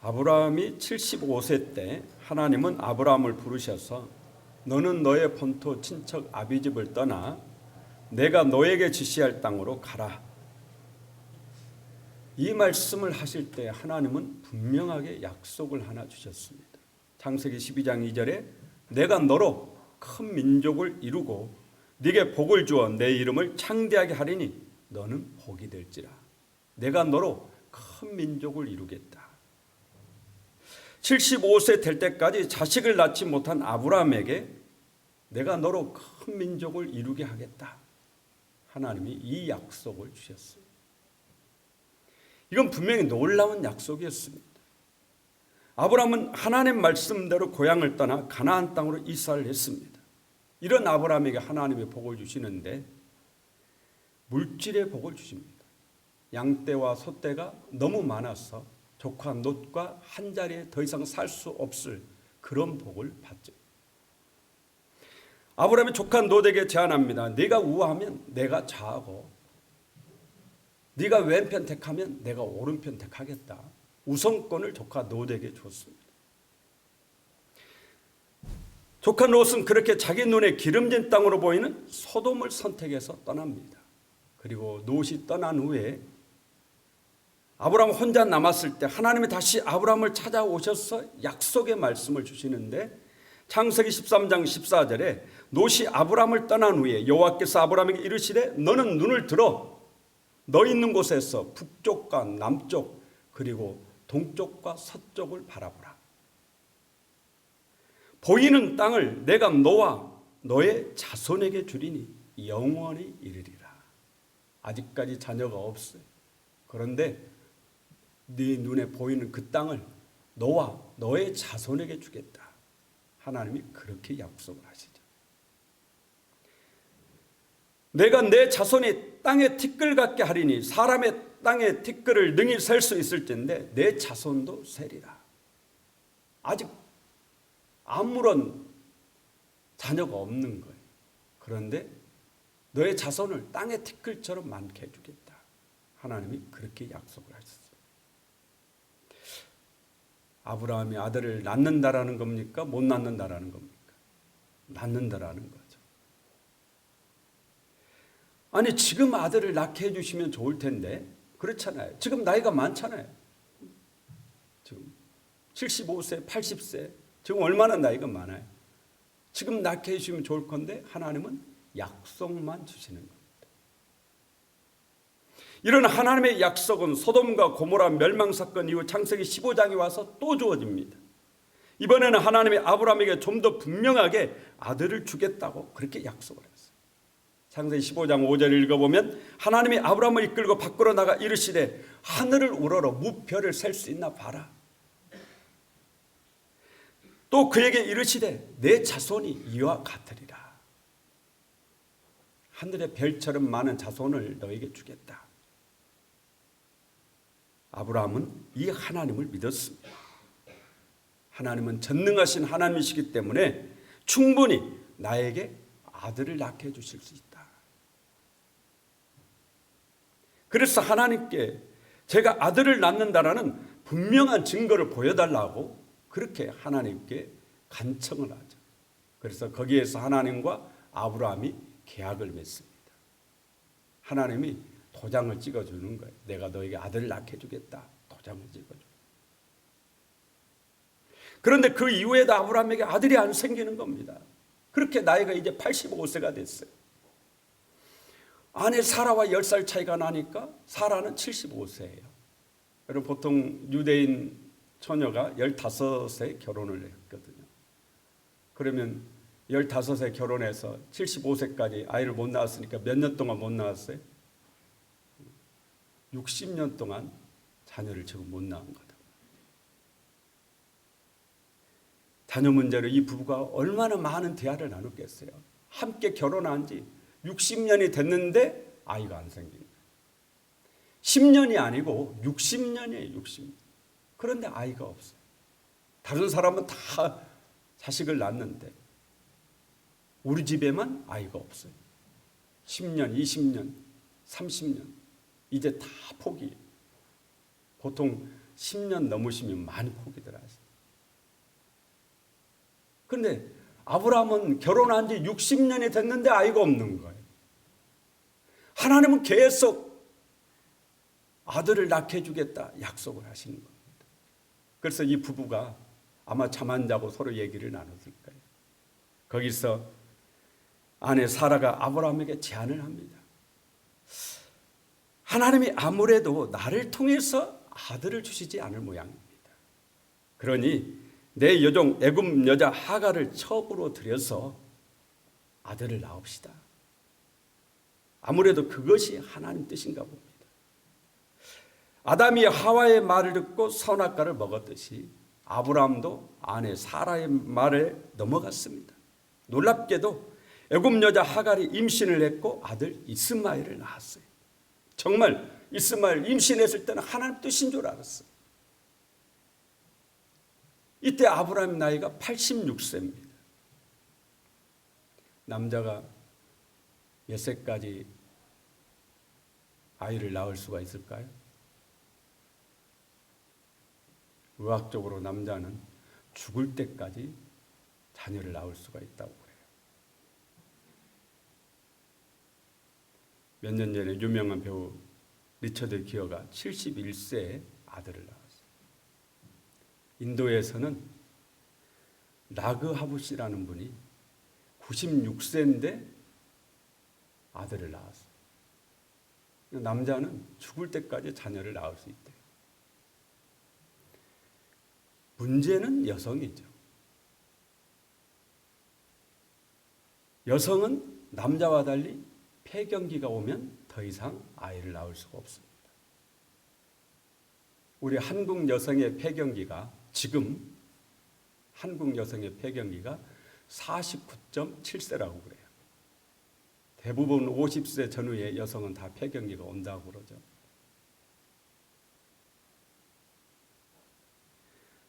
아브라함이 75세 때 하나님은 아브라함을 부르셔서 너는 너의 본토 친척 아비집을 떠나 내가 너에게 지시할 땅으로 가라. 이 말씀을 하실 때 하나님은 분명하게 약속을 하나 주셨습니다. 창세기 12장 2절에 내가 너로 큰 민족을 이루고 네게 복을 주어 내 이름을 창대하게 하리니 너는 복이 될지라. 내가 너로 큰 민족을 이루겠다. 75세 될 때까지 자식을 낳지 못한 아브라함에게 내가 너로 큰 민족을 이루게 하겠다. 하나님이 이 약속을 주셨어요. 이건 분명히 놀라운 약속이었습니다. 아브라함은 하나님 말씀대로 고향을 떠나 가나안 땅으로 이사를 했습니다. 이런 아브라함에게 하나님의 복을 주시는데 물질의 복을 주십니다. 양떼와 소떼가 너무 많아서 조카 롯과 한 자리에 더 이상 살 수 없을 그런 복을 받죠. 아브라함이 조카 롯에게 제안합니다. 네가 우하면 내가 좌하고 네가 왼편 택하면 내가 오른편 택하겠다. 우선권을 조카 롯에게 줬습니다. 조카 롯은 그렇게 자기 눈에 기름진 땅으로 보이는 소돔을 선택해서 떠납니다. 그리고 롯이 떠난 후에 아브라함 혼자 남았을 때 하나님이 다시 아브라함을 찾아오셔서 약속의 말씀을 주시는데 창세기 13장 14절에 롯이 아브라함을 떠난 후에 여호와께서 아브라함에게 이르시되 너는 눈을 들어 너 있는 곳에서 북쪽과 남쪽 그리고 동쪽과 서쪽을 바라보라. 보이는 땅을 내가 너와 너의 자손에게 주리니 영원히 이르리라. 아직까지 자녀가 없어요. 그런데 네 눈에 보이는 그 땅을 너와 너의 자손에게 주겠다. 하나님이 그렇게 약속을 하시죠. 내가 내 자손이 땅에 티끌 같게 하리니 사람의 땅에 티끌을 능히 셀 수 있을 텐데 내 자손도 세리라. 아직 아무런 자녀가 없는 거예요. 그런데 너의 자손을 땅의 티끌처럼 많게 해주겠다. 하나님이 그렇게 약속을 하셨어요. 아브라함이 아들을 낳는다라는 겁니까? 못 낳는다라는 겁니까? 낳는다라는 거죠. 아니 지금 아들을 낳게 해주시면 좋을 텐데 그렇잖아요. 지금 나이가 많잖아요. 지금 75세, 80세 지금 얼마나 나이가 많아요. 지금 낳게 해주시면 좋을 건데 하나님은 약속만 주시는 겁니다. 이런 하나님의 약속은 소돔과 고모라 멸망사건 이후 창세기 15장에 와서 또 주어집니다. 이번에는 하나님이 아브라함에게 좀 더 분명하게 아들을 주겠다고 그렇게 약속을 했어요. 창세기 15장 5절 읽어보면 하나님이 아브라함을 이끌고 밖으로 나가 이르시되 하늘을 우러러 무별을 셀 수 있나 봐라. 또 그에게 이르시되 내 자손이 이와 같으리라. 하늘의 별처럼 많은 자손을 너에게 주겠다. 아브라함은 이 하나님을 믿었습니다. 하나님은 전능하신 하나님이시기 때문에 충분히 나에게 아들을 낳게 해주실 수 있다. 그래서 하나님께 제가 아들을 낳는다라는 분명한 증거를 보여달라고 그렇게 하나님께 간청을 하죠. 그래서 거기에서 하나님과 아브라함이 계약을 맺습니다. 하나님이 도장을 찍어주는 거예요. 내가 너에게 아들을 낳게 해주겠다. 도장을 찍어줘. 그런데 그 이후에도 아브라함에게 아들이 안 생기는 겁니다. 그렇게 나이가 이제 85세가 됐어요. 아내 사라와 10살 차이가 나니까 사라는 75세예요. 여러분 보통 유대인 처녀가 15세에 결혼을 했거든요. 그러면 15세 결혼해서 75세까지 아이를 못 낳았으니까 몇 년 동안 못 낳았어요? 60년 동안 자녀를 지금 못 낳은 거다. 자녀 문제로 이 부부가 얼마나 많은 대화를 나눴겠어요. 함께 결혼한 지 60년이 됐는데 아이가 안 생긴 거예요. 10년이 아니고 60년이에요. 60년. 그런데 아이가 없어요. 다른 사람은 다 자식을 낳는데 우리 집에만 아이가 없어요. 10년, 20년, 30년 이제 다 포기해요. 보통 10년 넘으시면 많이 포기들 하세요. 그런데 아브라함은 결혼한 지 60년이 됐는데 아이가 없는 거예요. 하나님은 계속 아들을 낳게 해주겠다 약속을 하시는 겁니다. 그래서 이 부부가 아마 잠 안 자고 서로 얘기를 나눴을 거예요. 거기서 아내 사라가 아브라함에게 제안을 합니다. 하나님이 아무래도 나를 통해서 아들을 주시지 않을 모양입니다. 그러니 내 여종 애굽 여자 하갈을 첩으로 들여서 아들을 낳읍시다. 아무래도 그것이 하나님 뜻인가 봅니다. 아담이 하와의 말을 듣고 선악과를 먹었듯이 아브라함도 아내 사라의 말에 넘어갔습니다. 놀랍게도 애굽 여자 하갈이 임신을 했고 아들 이스마엘을 낳았어요. 정말 이스마엘 임신했을 때는 하나님 뜻인 줄 알았어요. 이때 아브라함 나이가 86세입니다. 남자가 몇 세까지 아이를 낳을 수가 있을까요? 의학적으로 남자는 죽을 때까지 자녀를 낳을 수가 있다고 그래요. 몇 년 전에 유명한 배우 리처드 기어가 71세에 아들을 낳았어요. 인도에서는 라그 하부시라는 분이 96세인데 아들을 낳았어요. 남자는 죽을 때까지 자녀를 낳을 수 있대요. 문제는 여성이죠. 여성은 남자와 달리 폐경기가 오면 더 이상 아이를 낳을 수가 없습니다. 우리 한국 여성의 폐경기가 지금 한국 여성의 폐경기가 49.7세라고 그래요. 대부분 50세 전후의 여성은 다 폐경기가 온다고 그러죠.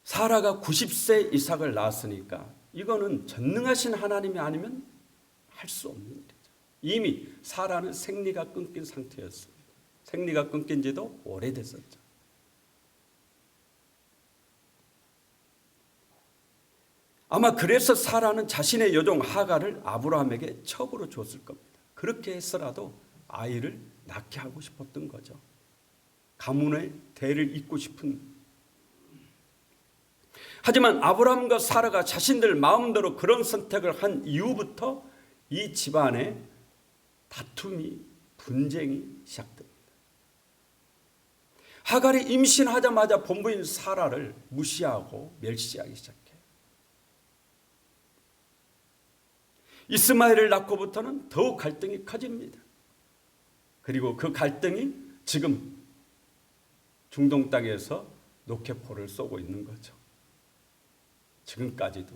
사라가 90세 이삭을 낳았으니까 이거는 전능하신 하나님이 아니면 할 수 없는 일이죠. 이미 사라는 생리가 끊긴 상태였습니다. 생리가 끊긴 지도 오래됐었죠. 아마 그래서 사라는 자신의 여종 하갈을 아브라함에게 첩으로 줬을 겁니다. 그렇게 해서라도 아이를 낳게 하고 싶었던 거죠. 가문의 대를 잇고 싶은. 하지만 아브라함과 사라가 자신들 마음대로 그런 선택을 한 이후부터 이 집안에 다툼이, 분쟁이 시작됩니다. 하갈이 임신하자마자 본부인 사라를 무시하고 멸시하기 시작해요. 이스마엘을 낳고부터는 더욱 갈등이 커집니다. 그리고 그 갈등이 지금 중동 땅에서 노케포를 쏘고 있는 거죠. 지금까지도.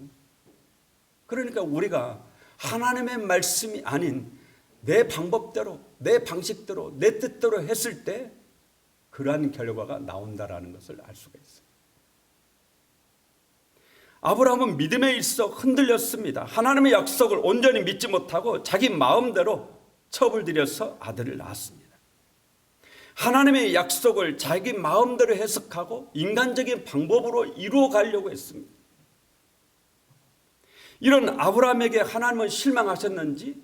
그러니까 우리가 하나님의 말씀이 아닌 내 방법대로, 내 방식대로, 내 뜻대로 했을 때 그러한 결과가 나온다라는 것을 알 수가 있어요. 아브라함은 믿음에 있어 흔들렸습니다. 하나님의 약속을 온전히 믿지 못하고 자기 마음대로 첩을 들여서 아들을 낳았습니다. 하나님의 약속을 자기 마음대로 해석하고 인간적인 방법으로 이루어 가려고 했습니다. 이런 아브라함에게 하나님은 실망하셨는지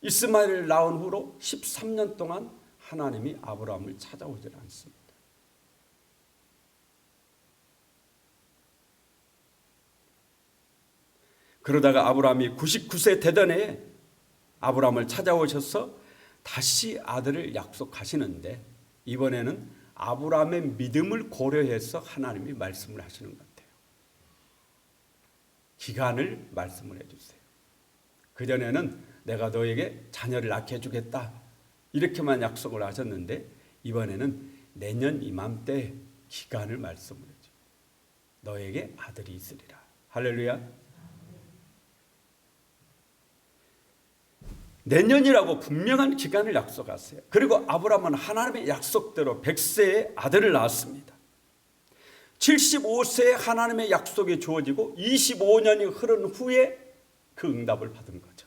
이스마엘을 낳은 후로 13년 동안 하나님이 아브라함을 찾아오질 않습니다. 그러다가 아브라함이 99세 되던 해에 아브라함을 찾아오셔서 다시 아들을 약속하시는데 이번에는 아브라함의 믿음을 고려해서 하나님이 말씀을 하시는 것 같아요. 기간을 말씀을 해주세요. 그전에는 내가 너에게 자녀를 낳게 해주겠다 이렇게만 약속을 하셨는데 이번에는 내년 이맘때 기간을 말씀을 해줘. 너에게 아들이 있으리라. 할렐루야. 내년이라고 분명한 기간을 약속하세요. 그리고 아브라함은 하나님의 약속대로 100세에 아들을 낳았습니다. 75세에 하나님의 약속이 주어지고 25년이 흐른 후에 그 응답을 받은 거죠.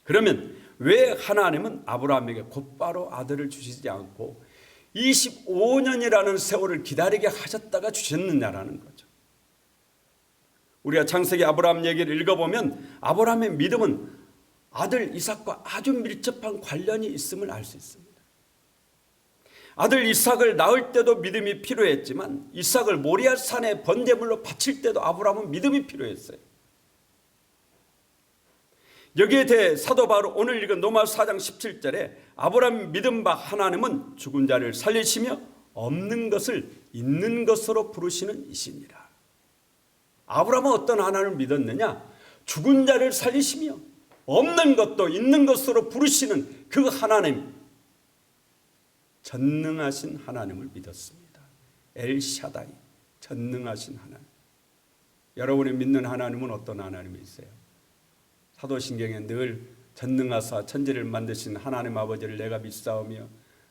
그러면 왜 하나님은 아브라함에게 곧바로 아들을 주시지 않고 25년이라는 세월을 기다리게 하셨다가 주셨느냐라는 거죠. 우리가 창세기 아브라함 얘기를 읽어보면 아브라함의 믿음은 아들 이삭과 아주 밀접한 관련이 있음을 알 수 있습니다. 아들 이삭을 낳을 때도 믿음이 필요했지만 이삭을 모리아 산에 번제물로 바칠 때도 아브라함은 믿음이 필요했어요. 여기에 대해 사도 바울 오늘 읽은 로마서 4장 17절에 아브라함 믿음 바 하나님은 죽은 자를 살리시며 없는 것을 있는 것으로 부르시는 이시니라. 아브라함은 어떤 하나님을 믿었느냐? 죽은 자를 살리시며 없는 것도 있는 것으로 부르시는 그 하나님, 전능하신 하나님을 믿었습니다. 엘샤다이, 전능하신 하나님. 여러분이 믿는 하나님은 어떤 하나님이세요? 사도신경에 늘 전능하사 천지를 만드신 하나님 아버지를 내가 믿사오며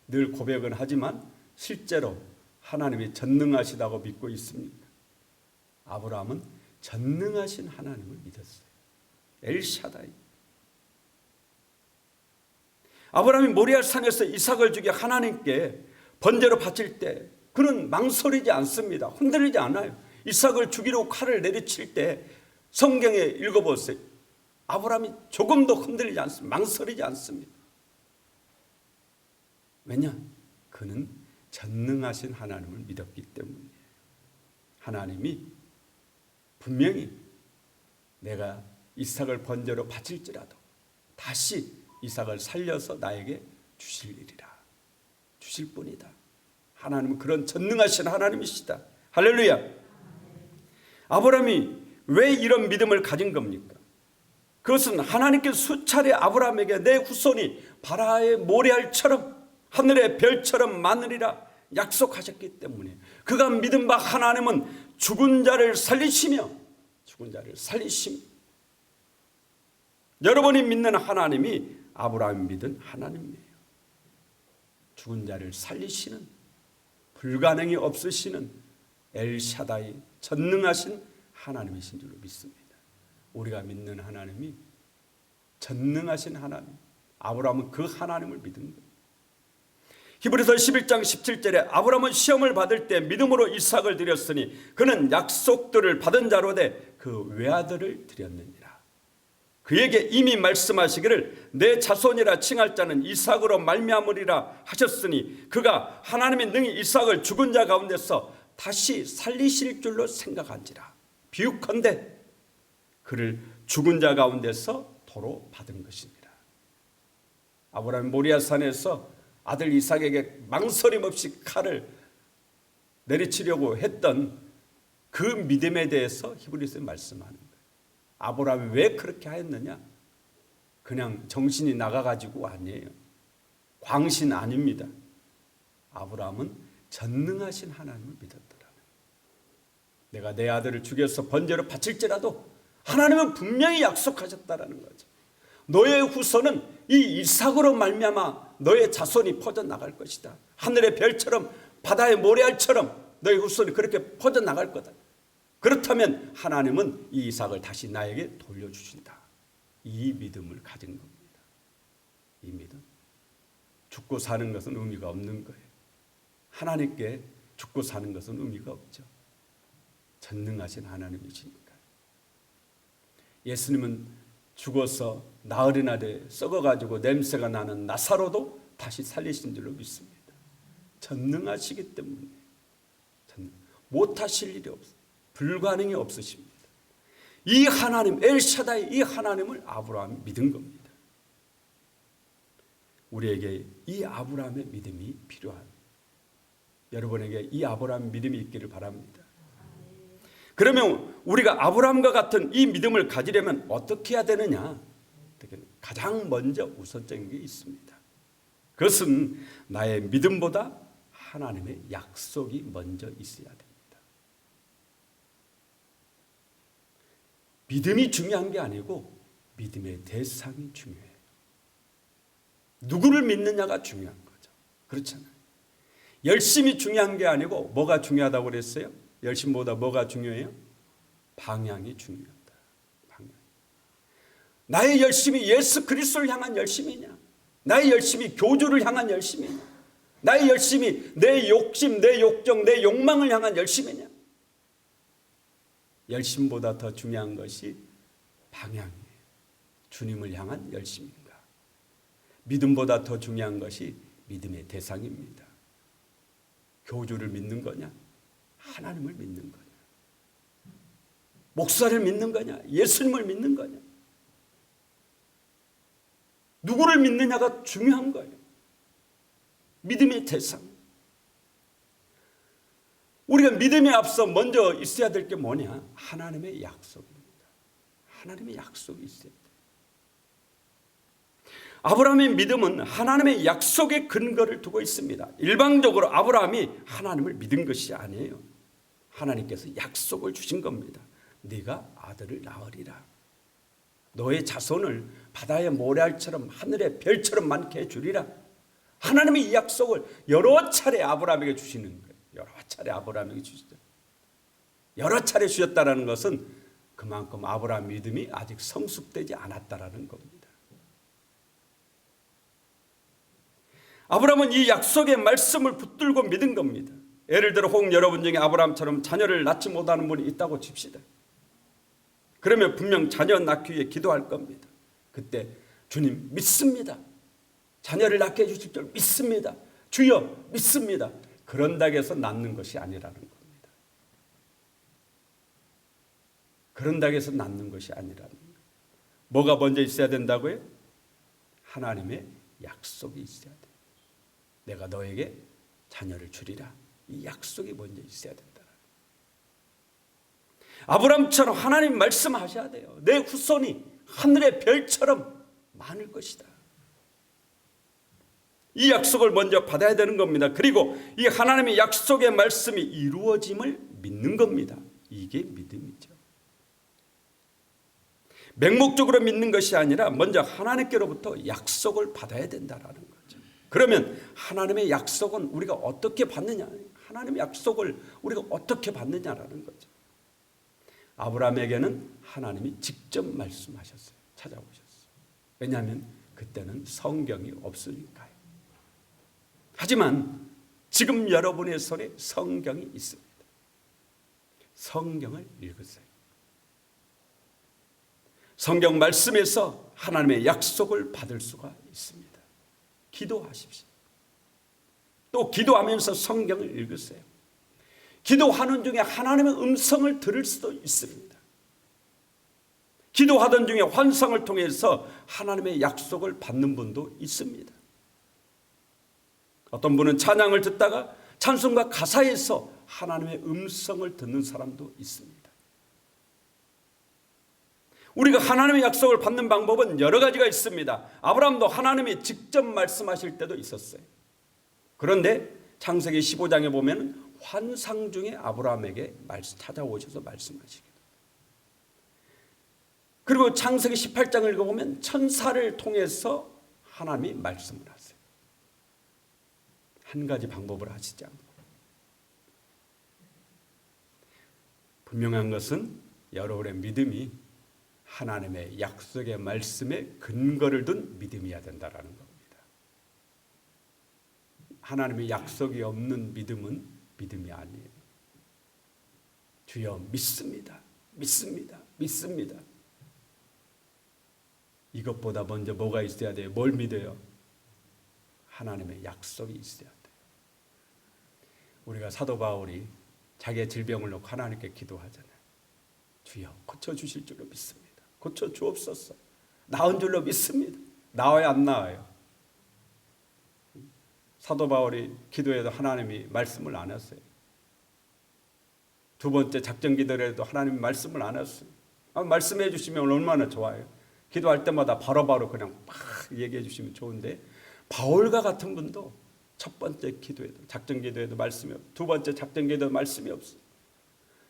늘 고백은 하지만 실제로 하나님이 전능하시다고 믿고 있습니다. 아브라함은 전능하신 하나님을 믿었어요. 엘샤다이. 아브라함이 모리아 산에서 이삭을 주게 하나님께 번제로 바칠 때 그는 망설이지 않습니다. 흔들리지 않아요. 이삭을 주기로 칼을 내리칠 때 성경에 읽어보세요. 아브라함이 조금도 흔들리지 않습니다. 망설이지 않습니다. 왜냐? 그는 전능하신 하나님을 믿었기 때문이에요. 하나님이 분명히 내가 이삭을 번제로 바칠지라도 다시 이삭을 살려서 나에게 주실 일이라. 주실 뿐이다. 하나님은 그런 전능하신 하나님이시다. 할렐루야. 아브라함이 왜 이런 믿음을 가진 겁니까? 그것은 하나님께서 수차례 아브라함에게 내 후손이 바라의 모래알처럼 하늘의 별처럼 많으리라 약속하셨기 때문에 그가 믿은 바 하나님은 죽은 자를 살리시며 여러분이 믿는 하나님이 아브라함이 믿은 하나님이에요. 죽은 자를 살리시는, 불가능이 없으시는 엘샤다이, 전능하신 하나님이신 줄로 믿습니다. 우리가 믿는 하나님이 전능하신 하나님, 아브라함은 그 하나님을 믿은 거예요. 히브리서 11장 17절에 아브라함은 시험을 받을 때 믿음으로 이삭을 드렸으니 그는 약속들을 받은 자로 돼 그 외아들을 드렸느니라. 그에게 이미 말씀하시기를 내 자손이라 칭할 자는 이삭으로 말미암으리라 하셨으니 그가 하나님이 능히 이삭을 죽은 자 가운데서 다시 살리실 줄로 생각한지라. 비유컨대 그를 죽은 자 가운데서 도로 받은 것이니라. 아브라함이 모리아 산에서 아들 이삭에게 망설임 없이 칼을 내리치려고 했던 그 믿음에 대해서 히브리서에 말씀하는 거예요. 아브라함이 왜 그렇게 하였느냐? 그냥 정신이 나가가지고 아니에요. 광신 아닙니다. 아브라함은 전능하신 하나님을 믿었더라고요. 내가 내 아들을 죽여서 번제로 바칠지라도 하나님은 분명히 약속하셨다라는 거죠. 너의 후손은 이 이삭으로 말미암아 너의 자손이 퍼져나갈 것이다. 하늘의 별처럼 바다의 모래알처럼 너의 후손이 그렇게 퍼져나갈 거다. 그렇다면 하나님은 이 이삭을 다시 나에게 돌려주신다. 이 믿음을 가진 겁니다. 이 믿음. 죽고 사는 것은 의미가 없는 거예요. 하나님께 죽고 사는 것은 의미가 없죠. 전능하신 하나님이시니까. 예수님은 죽어서 나흘이나 썩어가지고 냄새가 나는 나사로도 다시 살리신 줄로 믿습니다. 전능하시기 때문에 못하실 일이 없어요. 불가능이 없으십니다. 이 하나님 엘샤다이, 이 하나님을 아브라함이 믿은 겁니다. 우리에게 이 아브라함의 믿음이 필요한, 여러분에게 이 아브라함 믿음이 있기를 바랍니다. 그러면 우리가 아브라함과 같은 이 믿음을 가지려면 어떻게 해야 되느냐? 가장 먼저 우선적인 게 있습니다. 그것은 나의 믿음보다 하나님의 약속이 먼저 있어야 됩니다. 믿음이 중요한 게 아니고 믿음의 대상이 중요해요. 누구를 믿느냐가 중요한 거죠. 그렇잖아요. 열심이 중요한 게 아니고 뭐가 중요하다고 그랬어요? 열심보다 뭐가 중요해요? 방향이 중요하다. 방향. 나의 열심이 예수 그리스도를 향한 열심이냐? 나의 열심이 교주를 향한 열심이냐? 나의 열심이 내 욕심, 내 욕정, 내 욕망을 향한 열심이냐? 열심보다 더 중요한 것이 방향이에요. 주님을 향한 열심인가? 믿음보다 더 중요한 것이 믿음의 대상입니다. 교주를 믿는 거냐? 하나님을 믿는 거냐? 목사를 믿는 거냐? 예수님을 믿는 거냐? 누구를 믿느냐가 중요한 거예요. 믿음의 대상. 우리가 믿음에 앞서 먼저 있어야 될 게 뭐냐? 하나님의 약속입니다. 하나님의 약속이 있어야 돼요. 아브라함의 믿음은 하나님의 약속의 근거를 두고 있습니다. 일방적으로 아브라함이 하나님을 믿은 것이 아니에요. 하나님께서 약속을 주신 겁니다. 네가 아들을 낳으리라. 너의 자손을 바다의 모래알처럼 하늘의 별처럼 많게 해주리라. 하나님의 이 약속을 여러 차례 아브라함에게 주시는 거예요. 여러 차례 아브라함에게 주시죠. 여러 차례 주셨다는 것은 그만큼 아브라함 믿음이 아직 성숙되지 않았다라는 겁니다. 아브라함은 이 약속의 말씀을 붙들고 믿은 겁니다. 예를 들어 혹 여러분 중에 아브라함처럼 자녀를 낳지 못하는 분이 있다고 칩시다. 그러면 분명 자녀 낳기 위해 기도할 겁니다. 그때 주님 믿습니다. 자녀를 낳게 해주실 줄 믿습니다. 주여 믿습니다. 그런다고 해서 낳는 것이 아니라는 겁니다. 그런다고 해서 낳는 것이 아니라는 거예요. 뭐가 먼저 있어야 된다고요? 하나님의 약속이 있어야 돼요. 내가 너에게 자녀를 주리라. 이 약속이 먼저 있어야 된다. 아브라함처럼 하나님 말씀하셔야 돼요. 내 후손이 하늘의 별처럼 많을 것이다. 이 약속을 먼저 받아야 되는 겁니다. 그리고 이 하나님의 약속의 말씀이 이루어짐을 믿는 겁니다. 이게 믿음이죠. 맹목적으로 믿는 것이 아니라 먼저 하나님께로부터 약속을 받아야 된다는 거죠. 그러면 하나님의 약속은 우리가 어떻게 받느냐? 하나님의 약속을 우리가 어떻게 받느냐라는 거죠. 아브라함에게는 하나님이 직접 말씀하셨어요. 찾아오셨어요. 왜냐하면 그때는 성경이 없으니까요. 하지만 지금 여러분의 손에 성경이 있습니다. 성경을 읽으세요. 성경 말씀에서 하나님의 약속을 받을 수가 있습니다. 기도하십시오. 또 기도하면서 성경을 읽으세요. 기도하는 중에 하나님의 음성을 들을 수도 있습니다. 기도하던 중에 환상을 통해서 하나님의 약속을 받는 분도 있습니다. 어떤 분은 찬양을 듣다가 찬송가 가사에서 하나님의 음성을 듣는 사람도 있습니다. 우리가 하나님의 약속을 받는 방법은 여러 가지가 있습니다. 아브라함도 하나님이 직접 말씀하실 때도 있었어요. 그런데 창세기 15장에 보면 환상 중에 아브라함에게 찾아오셔서 말씀하시기도. 그리고 창세기 18장을 읽어보면 천사를 통해서 하나님이 말씀을 하세요. 한 가지 방법을 하시지 않고. 분명한 것은 여러분의 믿음이 하나님의 약속의 말씀에 근거를 둔 믿음이어야 된다는 겁니다. 하나님의 약속이 없는 믿음은 믿음이 아니에요. 주여 믿습니다. 믿습니다. 믿습니다. 이것보다 먼저 뭐가 있어야 돼요? 뭘 믿어요? 하나님의 약속이 있어야 돼요. 우리가 사도 바울이 자기의 질병을 놓고 하나님께 기도하잖아요. 주여 고쳐주실 줄로 믿습니다. 고쳐주옵소서. 나은 줄로 믿습니다. 나와요 안 나와요? 사도 바울이 기도해도 하나님이 말씀을 안 했어요. 두 번째 작전 기도를 해도 하나님이 말씀을 안 했어요. 말씀해 주시면 얼마나 좋아요. 기도할 때마다 바로바로 그냥 막 얘기해 주시면 좋은데 바울과 같은 분도 첫 번째 기도에도 작전 기도에도 말씀이 없어요. 두 번째 작전 기도에도 말씀이 없어요.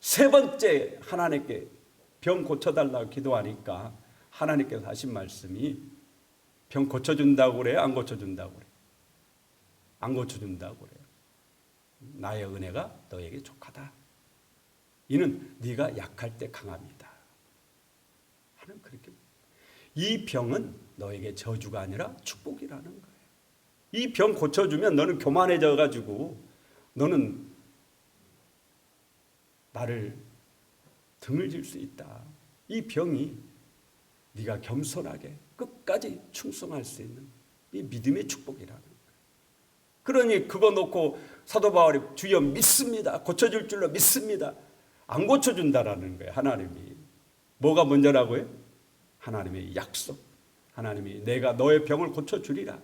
세 번째 하나님께 병 고쳐달라고 기도하니까 하나님께서 하신 말씀이 병 고쳐준다고 그래요? 안 고쳐준다고 그래요? 안 고쳐준다고 그래요. 나의 은혜가 너에게 족하다. 이는 네가 약할 때 강합니다. 하는 그렇게 이 병은 너에게 저주가 아니라 축복이라는 거예요. 이 병 고쳐주면 너는 교만해져 가지고 너는 나를 등을 질 수 있다. 이 병이 네가 겸손하게 끝까지 충성할 수 있는 이 믿음의 축복이라는 거예요. 그러니 그거 놓고 사도 바울이 주여 믿습니다. 고쳐줄 줄로 믿습니다. 안 고쳐준다라는 거예요. 하나님이. 뭐가 먼저라고요? 하나님의 약속. 하나님이 내가 너의 병을 고쳐주리라.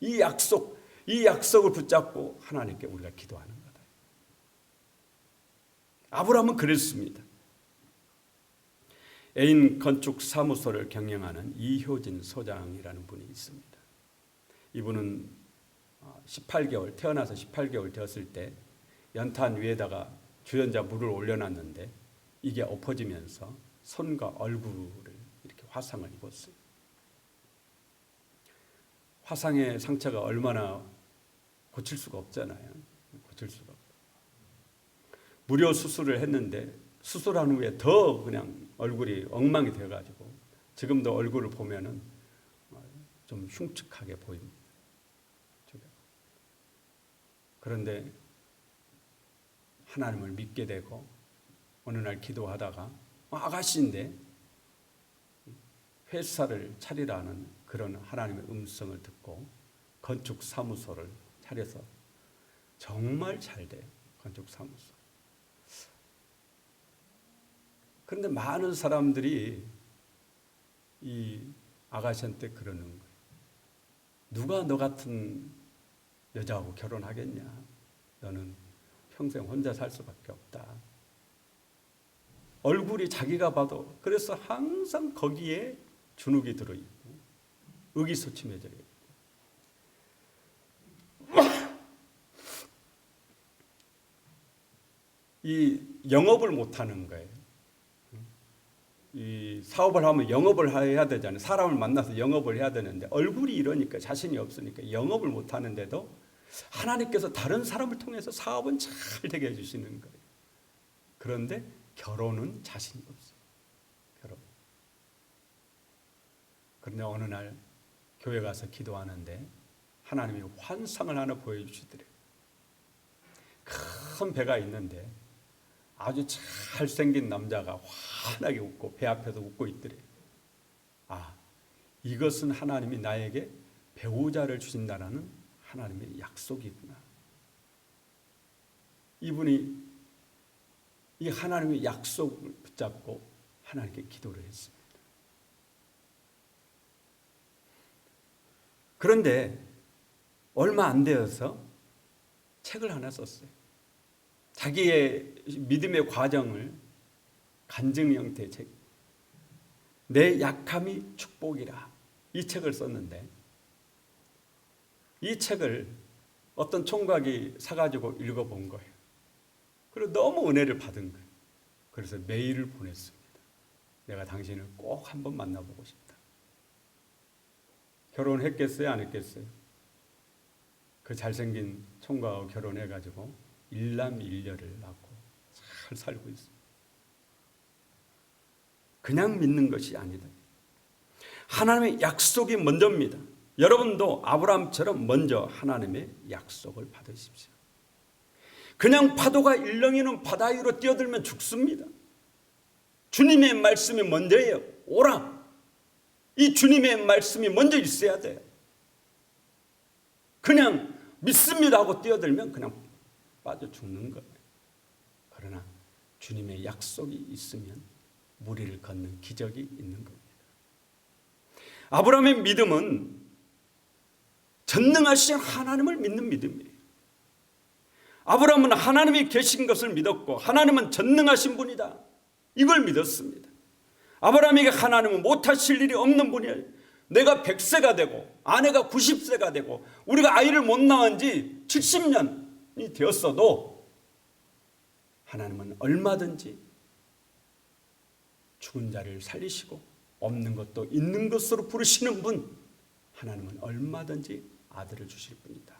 이 약속을 붙잡고 하나님께 우리가 기도하는 거다. 아브라함은 그랬습니다. 애인 건축 사무소를 경영하는 이효진 소장이라는 분이 있습니다. 이분은 18개월, 태어나서 18개월 되었을 때 연탄 위에다가 주전자 물을 올려놨는데 이게 엎어지면서 손과 얼굴을 이렇게 화상을 입었어요. 화상의 상처가 얼마나 고칠 수가 없잖아요. 고칠 수가 없고. 무료 수술을 했는데 수술한 후에 더 그냥 얼굴이 엉망이 돼가지고 지금도 얼굴을 보면은 좀 흉측하게 보입니다. 그런데 하나님을 믿게 되고 어느 날 기도하다가 아가씨인데 회사를 차리라는 그런 하나님의 음성을 듣고 건축 사무소를 차려서 정말 잘 돼요. 건축 사무소. 그런데 많은 사람들이 이 아가씨한테 그러는 거예요. 누가 너 같은 여자하고 결혼하겠냐? 너는 평생 혼자 살 수밖에 없다. 얼굴이 자기가 봐도 그래서 항상 거기에 주눅이 들어있고 의기소침해져 있고 이 영업을 못하는 거예요. 이 사업을 하면 영업을 해야 되잖아요. 사람을 만나서 영업을 해야 되는데 얼굴이 이러니까 자신이 없으니까 영업을 못하는데도 하나님께서 다른 사람을 통해서 사업은 잘 되게 해주시는 거예요. 그런데 결혼은 자신이 없어요. 결혼. 그런데 어느 날 교회 가서 기도하는데 하나님이 환상을 하나 보여주시더래요. 큰 배가 있는데 아주 잘생긴 남자가 환하게 웃고 배 앞에서 웃고 있더래요. 아, 이것은 하나님이 나에게 배우자를 주신다는 하나님의 약속이구나. 이분이 이 하나님의 약속을 붙잡고 하나님께 기도를 했습니다. 그런데 얼마 안 되어서 책을 하나 썼어요. 자기의 믿음의 과정을 간증 형태의 책, 내 약함이 축복이라, 이 책을 썼는데 이 책을 어떤 총각이 사가지고 읽어본 거예요. 그리고 너무 은혜를 받은 거예요. 그래서 메일을 보냈습니다. 내가 당신을 꼭 한번 만나보고 싶다. 결혼했겠어요? 안 했겠어요? 그 잘생긴 총각하고 결혼해가지고 일남일녀를 낳고 잘 살고 있습니다. 그냥 믿는 것이 아니다. 하나님의 약속이 먼저입니다. 여러분도 아브라함처럼 먼저 하나님의 약속을 받으십시오. 그냥 파도가 일렁이는 바다 위로 뛰어들면 죽습니다. 주님의 말씀이 먼저예요. 오라. 이 주님의 말씀이 먼저 있어야 돼요. 그냥 믿습니다 하고 뛰어들면 그냥 빠져 죽는 거예요. 그러나 주님의 약속이 있으면 무리를 걷는 기적이 있는 겁니다. 아브라함의 믿음은 전능하신 하나님을 믿는 믿음이에요. 아브라함은 하나님이 계신 것을 믿었고 하나님은 전능하신 분이다. 이걸 믿었습니다. 아브라함에게 하나님은 못하실 일이 없는 분이에요. 내가 100세가 되고 아내가 90세가 되고 우리가 아이를 못 낳은 지 70년이 되었어도 하나님은 얼마든지 죽은 자를 살리시고 없는 것도 있는 것으로 부르시는 분, 하나님은 얼마든지 아들을 주실 분이다.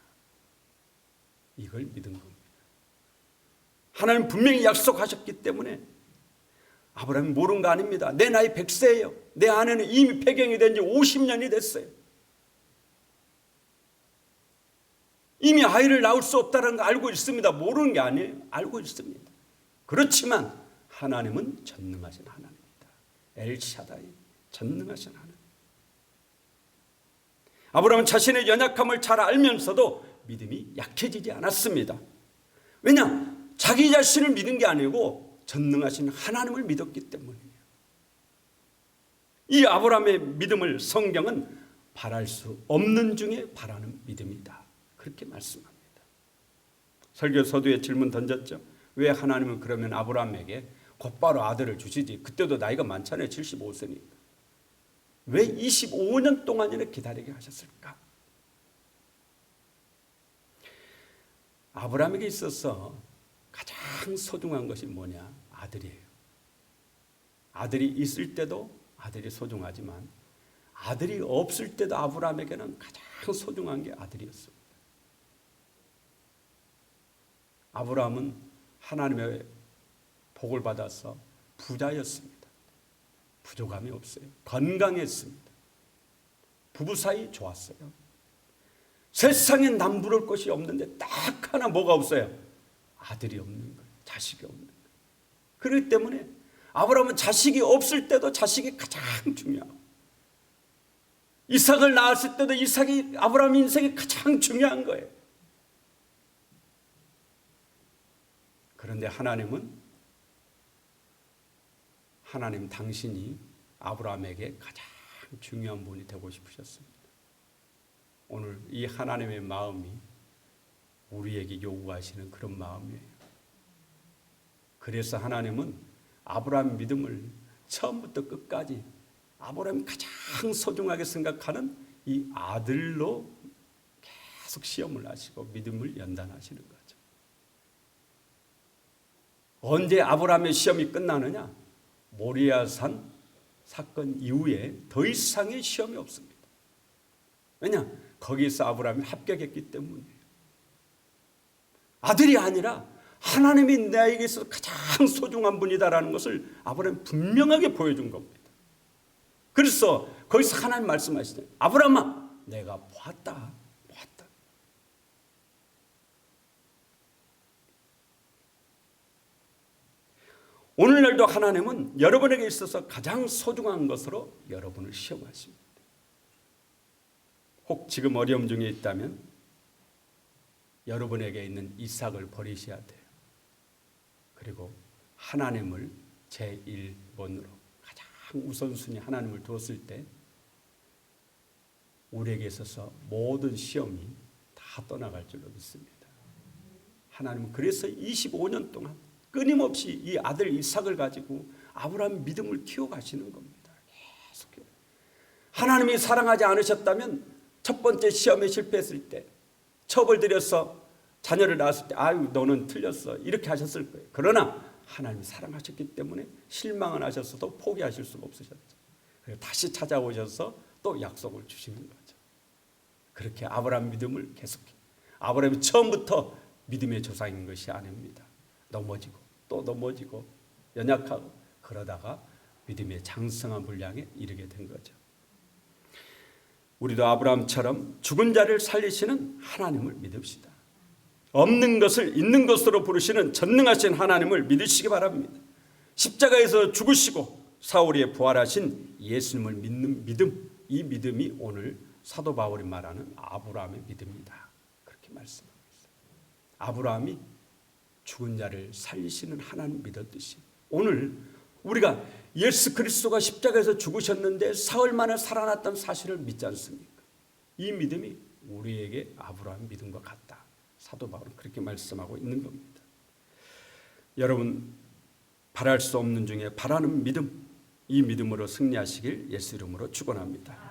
이걸 믿은 겁니다. 하나님 분명히 약속하셨기 때문에 아브라함이 모르는 거 아닙니다. 내 나이 100세예요. 내 아내는 이미 폐경이 된 지 50년이 됐어요. 이미 아이를 낳을 수 없다는 거 알고 있습니다. 모르는 게 아니에요. 알고 있습니다. 그렇지만 하나님은 전능하신 하나님입니다. 엘샤다이, 전능하신 하나님. 아브라함은 자신의 연약함을 잘 알면서도 믿음이 약해지지 않았습니다. 왜냐? 자기 자신을 믿은 게 아니고 전능하신 하나님을 믿었기 때문이에요. 이 아브라함의 믿음을 성경은 바랄 수 없는 중에 바라는 믿음이다, 그렇게 말씀합니다. 설교 서두에 질문 던졌죠. 왜 하나님은 그러면 아브라함에게 곧바로 아들을 주시지? 그때도 나이가 많잖아요. 75세니까. 왜 25년 동안이나 기다리게 하셨을까? 아브라함에게 있어서 가장 소중한 것이 뭐냐? 아들이에요. 아들이 있을 때도 아들이 소중하지만 아들이 없을 때도 아브라함에게는 가장 소중한 게 아들이었습니다. 아브라함은 하나님의 복을 받아서 부자였습니다. 부족함이 없어요. 건강했습니다. 부부 사이 좋았어요. 세상에 남부를 것이 없는데 딱 하나 뭐가 없어요? 아들이 없는 거예요. 자식이 없는 거예요. 그렇기 때문에 아브라함은 자식이 없을 때도 자식이 가장 중요하고, 이삭을 낳았을 때도 이삭이 아브라함 인생에 가장 중요한 거예요. 그런데 하나님 당신이 아브라함에게 가장 중요한 분이 되고 싶으셨습니다. 오늘 이 하나님의 마음이 우리에게 요구하시는 그런 마음이에요. 그래서 하나님은 아브라함 믿음을 처음부터 끝까지 아브라함이 가장 소중하게 생각하는 이 아들로 계속 시험을 하시고 믿음을 연단하시는 거죠. 언제 아브라함의 시험이 끝나느냐? 모리아산 사건 이후에 더 이상의 시험이 없습니다. 왜냐? 거기서 아브라함이 합격했기 때문이에요. 아들이 아니라 하나님이 나에게 있어서 가장 소중한 분이다라는 것을 아브라함이 분명하게 보여준 겁니다. 그래서 거기서 하나님 말씀하시죠. 아브라함아, 내가 보았다. 오늘날도 하나님은 여러분에게 있어서 가장 소중한 것으로 여러분을 시험하십니다. 혹 지금 어려움 중에 있다면 여러분에게 있는 이삭을 버리셔야 돼요. 그리고 하나님을 제1번으로 가장 우선순위 하나님을 두었을 때 우리에게 있어서 모든 시험이 다 떠나갈 줄로 믿습니다. 하나님은 그래서 25년 동안 끊임없이 이 아들 이삭을 가지고 아브라함 믿음을 키워가시는 겁니다. 계속해요. 하나님이 사랑하지 않으셨다면 첫 번째 시험에 실패했을 때 첩을 들여서 자녀를 낳았을 때 아유 너는 틀렸어 이렇게 하셨을 거예요. 그러나 하나님이 사랑하셨기 때문에 실망은 하셨어도 포기하실 수가 없으셨죠. 그리고 다시 찾아오셔서 또 약속을 주시는 거죠. 그렇게 아브라함 믿음을 계속해요. 아브라함이 처음부터 믿음의 조상인 것이 아닙니다. 넘어지고 또 넘어지고 연약하고 그러다가 믿음의 장성한 분량에 이르게 된 거죠. 우리도 아브라함처럼 죽은 자를 살리시는 하나님을 믿읍시다. 없는 것을 있는 것으로 부르시는 전능하신 하나님을 믿으시기 바랍니다. 십자가에서 죽으시고 사흘에 부활하신 예수님을 믿는 믿음, 이 믿음이 오늘 사도 바울이 말하는 아브라함의 믿음이다, 그렇게 말씀하고 있어요. 아브라함이 죽은 자를 살리시는 하나님 믿었듯이 오늘 우리가 예수 그리스도가 십자가에서 죽으셨는데 사흘 만에 살아났다는 사실을 믿지 않습니까? 이 믿음이 우리에게 아브라함 믿음과 같다. 사도 바울은 그렇게 말씀하고 있는 겁니다. 여러분 바랄 수 없는 중에 바라는 믿음, 이 믿음으로 승리하시길 예수 이름으로 축원합니다.